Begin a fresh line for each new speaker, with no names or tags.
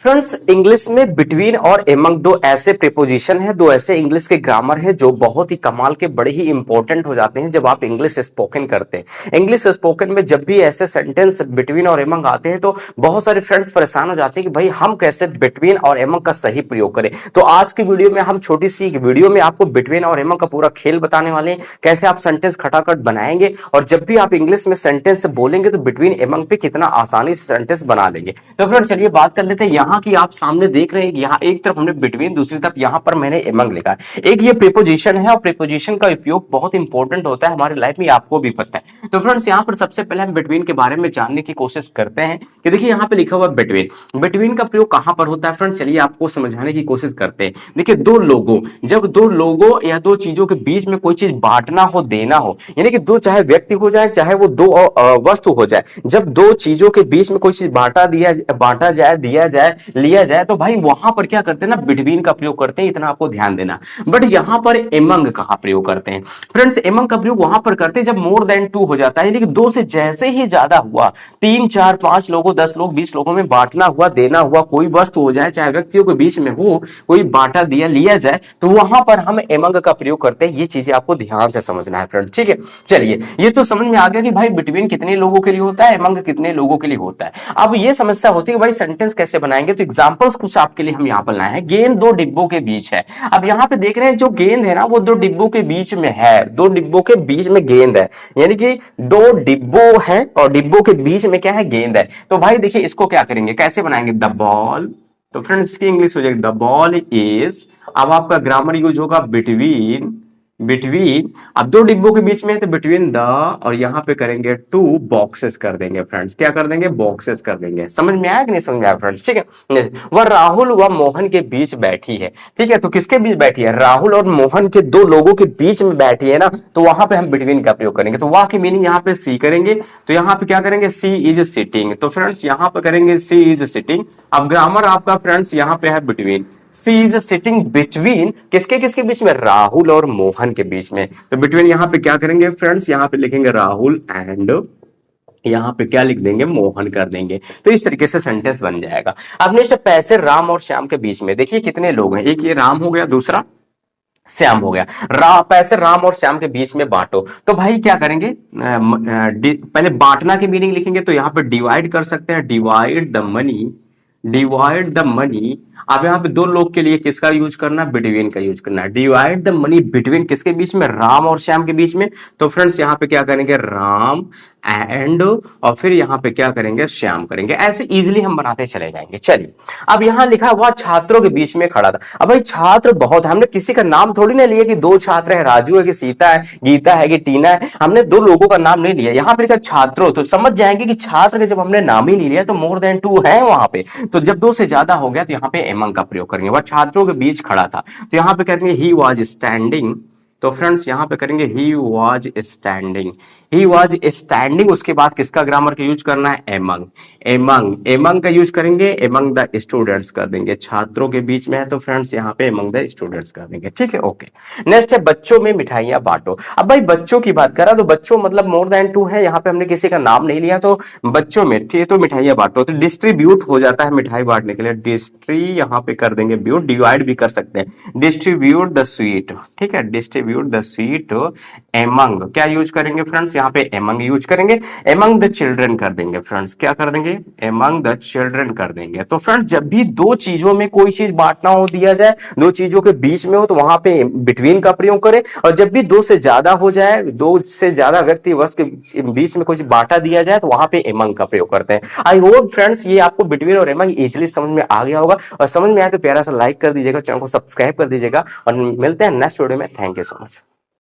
Friends, English में between और among दो ऐसे प्रीपोजिशन है, दो ऐसे इंग्लिश के ग्रामर है जो बहुत ही कमाल के, बड़े ही इंपॉर्टेंट हो जाते हैं जब आप इंग्लिश स्पोकन करते हैं। इंग्लिश स्पोकन में जब भी ऐसे सेंटेंस बिटवीन और एमंग आते हैं तो बहुत सारे फ्रेंड्स परेशान हो जाते हैं कि भाई हम कैसे बिटवीन और एमंग का सही प्रयोग करें। तो आज की वीडियो में हम छोटी सी वीडियो में आपको बिटवीन और एमंग का पूरा खेल बताने वाले हैं, कैसे आप सेंटेंस खटाखट बनाएंगे और जब भी आप इंग्लिश में सेंटेंस बोलेंगे तो बिटवीन एमंग पे कितना आसानी से सेंटेंस बना लेंगे। तो फ्रेंड चलिए बात कर लेते हैं। यहाँ की आप सामने देख रहे हैं, यहाँ एक तरफ हमने बिटवीन, दूसरी तरफ यहाँ पर मैंने एमंग लिखा है। एक ये प्रीपोजिशन है और प्रीपोजिशन का उपयोग बहुत इंपॉर्टेंट होता है हमारे लाइफ में, आपको भी पता है। तो फ्रेंड्स यहाँ पर सबसे पहले हम बिटवीन के बारे में जानने की कोशिश करते हैं कि देखिए यहाँ पे लिखा हुआ बिटवीन। बिटवीन का प्रयोग कहां पर होता है फ्रेंड, चलिए आपको समझाने की कोशिश करते हैं। देखिए दो लोगों, जब दो लोगों या दो चीजों के बीच में कोई चीज बांटना हो, देना हो, यानी कि दो, चाहे व्यक्ति हो जाए चाहे वो दो वस्तु हो जाए, जब दो चीजों के बीच में कोई चीज बांटा जाए, दिया जाए, लिया जाए, तो भाई वहां पर क्या करते हैं ना, बिटवीन का प्रयोग करते हैं। इतना आपको ध्यान देना। बट यहां पर एमंग कहां प्रयोग करते हैं फ्रेंड्स, एमंग का प्रयोग वहां पर करते हैं जब मोर देन टू हो जाता है, यानी कि दो से जैसे ही ज्यादा हुआ, 3, 4, 5 लोगों, 10 लोग, 20 लोगों में बांटना हुआ, देना हुआ, कोई वस्तु हो जाए, चाहे व्यक्तियों के बीच में हो, कोई बांटा दिया लिया जाए, तो वहां पर हम एमंग का प्रयोग करते हैं। ये चीजें आपको ध्यान से समझना है फ्रेंड, ठीक है। चलिए ये तो समझ में आ गया कि भाई बिटवीन कितने लोगों के लिए होता है, एमंग कितने लोगों के लिए होता है। अब ये समस्या होती है भाई सेंटेंस कैसे बनाएंगे, तो एग्जांपल्स कुछ आपके लिए हम यहाँ पर लाए हैं। गेंद दो डिब्बों के बीच है। अब यहाँ पे देख रहे हैं जो गेंद है ना वो दो डिब्बों के बीच में है, दो डिब्बों के बीच में गेंद है, यानी कि दो डिब्बों है और डिब्बों के बीच में क्या है, गेंद है। तो भाई देखिए इसको क्या करेंगे, कैसे बनाएंगे, द बॉल। तो फ्रेंड्स इसकी इंग्लिश हो जाएगी द बॉल इज, अब आपका ग्रामर यूज होगा बिटवीन। अब दो डिब्बों के बीच में है तो बिटवीन द, और यहां पे करेंगे टू बॉक्सेस कर देंगे फ्रेंड्स, क्या कर देंगे, बॉक्सेस कर देंगे। समझ में आया कि नहीं समझ में आया फ्रेंड्स, ठीक है। वह राहुल व मोहन के बीच बैठी है, ठीक है। तो किसके बीच बैठी है, राहुल और मोहन के, दो लोगों के बीच में बैठी है ना, तो वहां पे हम बिटवीन का प्रयोग करेंगे। तो वाह की मीनिंग यहाँ पे सी करेंगे, तो यहाँ पे क्या करेंगे, सी इज सिटिंग। तो फ्रेंड्स यहाँ पे करेंगे सी इज सिटिंग। अब ग्रामर आपका फ्रेंड्स यहाँ पे है between. C is sitting between, किसके किसके बीच में, राहुल और मोहन के बीच में। तो बिटवीन यहाँ पे क्या करेंगे फ्रेंड्स, यहाँ पे लिखेंगे राहुल एंड यहाँ पे क्या लिख देंगे, मोहन कर देंगे। तो इस तरीके से सेंटेंस बन जाएगा। अब नेक्स्ट पैसे राम और श्याम के बीच में, देखिए कितने लोग हैं, एक ये राम हो गया, दूसरा श्याम हो गया। पैसे राम और श्याम के बीच में बांटो। तो भाई क्या करेंगे, पहले बांटना की मीनिंग लिखेंगे, तो यहाँ पे डिवाइड कर सकते हैं, divide the money, divide the money. अब यहाँ पे दो लोग के लिए किसका यूज करना, बिटवीन का यूज करना है। डिवाइड द मनी बिटवीन किसके बीच में, राम और श्याम के बीच में। तो फ्रेंड्स यहाँ पे क्या करेंगे, राम एंड, और फिर यहाँ पे क्या करेंगे, श्याम करेंगे। ऐसे इजीली हम बनाते चले जाएंगे। चलिए अब यहाँ लिखा हुआ छात्रों के बीच में खड़ा था। अब भाई छात्र बहुत, हमने किसी का नाम थोड़ी ना लिया कि दो छात्र है, राजू है कि सीता है, गीता है कि टीना है, हमने दो लोगों का नाम नहीं लिया। यहाँ पे लिखा छात्रों, तो समझ जाएंगे कि छात्र के जब हमने नाम ही नहीं लिया तो मोर देन टू है वहां पे। तो जब दो से ज्यादा हो गया तो यहाँ पे एमंग का प्रयोग करेंगे। वह छात्रों के बीच खड़ा था, तो यहाँ पे करेंगे ही वॉज स्टैंडिंग। तो फ्रेंड्स यहाँ पे करेंगे he was standing, he was standing. उसके बाद किसका ग्रामर का यूज करना है, एमंग। एमंग का यूज करेंगे, एमंग द स्टूडेंट्स कर देंगे, छात्रों के बीच में है तो फ्रेंड्स यहाँ पे एमंग द स्टूडेंट्स कर देंगे, ठीक है, ओके। नेक्स्ट है बच्चों में मिठाइयां बांटो। अब भाई बच्चों की बात करा तो बच्चों मतलब मोर देन टू है, यहाँ पे हमने किसी का नाम नहीं लिया, तो बच्चों में, ठीक है, तो मिठाइयां बांटो। तो डिस्ट्रीब्यूट हो जाता है मिठाई बांटने के लिए, यहाँ पे कर देंगे ब्यूट, डिवाइड भी कर सकते हैं, डिस्ट्रीब्यूट द स्वीट, ठीक है, डिस्ट्रीब्यूट द स्वीट एमंग, क्या यूज करेंगे फ्रेंड्स, यहाँ पे एमंग यूज करेंगे। एमंग द चिल्ड्रन कर देंगे फ्रेंड्स, क्या कर देंगे, एमंग द चिल्ड्रन कर देंगे। तो फ्रेंड्स जब भी दो चीजों में कोई चीज बांटना हो, दिया जाए, दो चीजों के बीच में हो, तो वहां पे बिटवीन का प्रयोग करें। और जब भी दो से ज्यादा हो जाए, दो से ज्यादा व्यक्ति वस्तु के बीच में कुछ बांटा दिया जाए, तो वहां पे एमंग का प्रयोग करते हैं। आई होप फ्रेंड्स ये आपको बिटवीन और एमंग इजिली समझ में आ गया होगा, और समझ में आए तो प्यारा सा लाइक कर दीजिएगा, चैनल को सब्सक्राइब कर दीजिएगा, और मिलते हैं नेक्स्ट वीडियो में। Thank you so much.